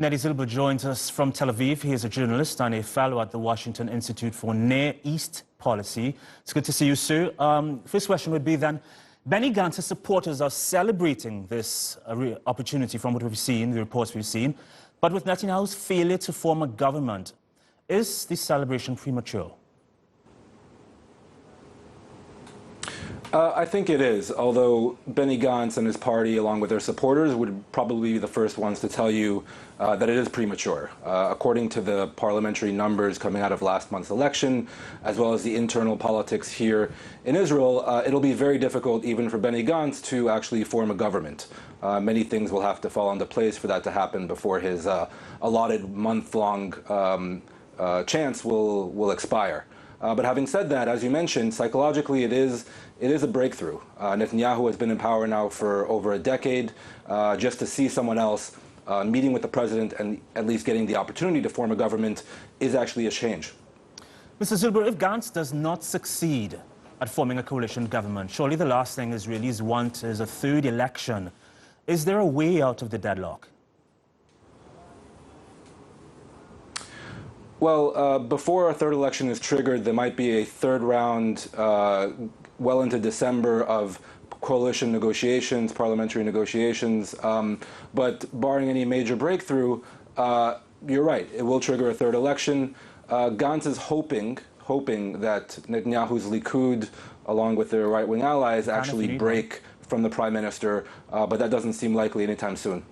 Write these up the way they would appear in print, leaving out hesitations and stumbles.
Neri Zilber joins us from Tel Aviv. He is a journalist and a fellow at the Washington Institute for Near East Policy. It's good to see you, sir. First question would be then, Benny Gantz's supporters are celebrating this opportunity from what we've seen, the reports we've seen, but with Netanyahu's failure to form a government, is the celebration premature? I think it is, although Benny Gantz and his party, along with their supporters, would probably be the first ones to tell you that it is premature. According to the parliamentary numbers coming out of last month's election, as well as the internal politics here in Israel, it'll be very difficult even for Benny Gantz to actually form a government. Many things will have to fall into place for that to happen before his allotted month-long chance will expire. But having said that, as you mentioned, psychologically it is a breakthrough. Netanyahu has been in power now for over a decade. Just to see someone else meeting with the president and at least getting the opportunity to form a government is actually a change. Mr. Zilber, if Gantz does not succeed at forming a coalition government, surely the last thing Israelis want is a third election. Is there a way out of the deadlock? Well, before a third election is triggered, there might be a third round well into December of coalition negotiations, parliamentary negotiations. But barring any major breakthrough, you're right, it will trigger a third election. Gantz is hoping that Netanyahu's Likud, along with their right-wing allies, actually break from the prime minister, but that doesn't seem likely anytime soon.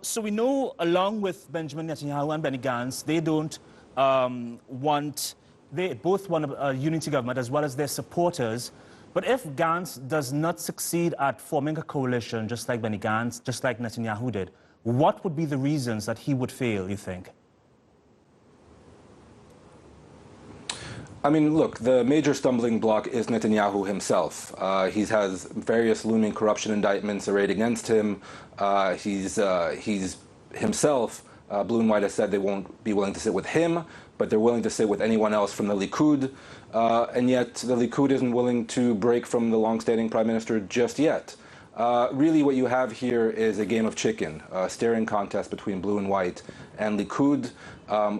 So we know, along with Benjamin Netanyahu and Benny Gantz, they don't they both want a unity government as well as their supporters. But if Gantz does not succeed at forming a coalition, just like Benny Gantz, just like Netanyahu did, what would be the reasons that he would fail, you think? I mean, look, the major stumbling block is Netanyahu himself. He has various looming corruption indictments arrayed against him. He's himself, Blue and White has said they won't be willing to sit with him, but they're willing to sit with anyone else from the Likud. And yet the Likud isn't willing to break from the long-standing prime minister just yet. Really what you have here is a game of chicken, a staring contest between Blue and White and Likud,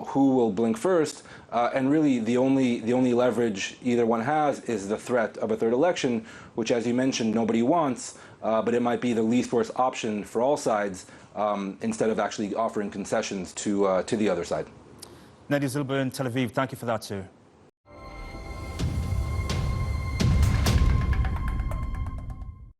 who will blink first. And really the only leverage either one has is the threat of a third election, which, as you mentioned, nobody wants, but it might be the least worst option for all sides, instead of actually offering concessions to the other side. Neri Zilber in Tel Aviv, thank you for that, sir.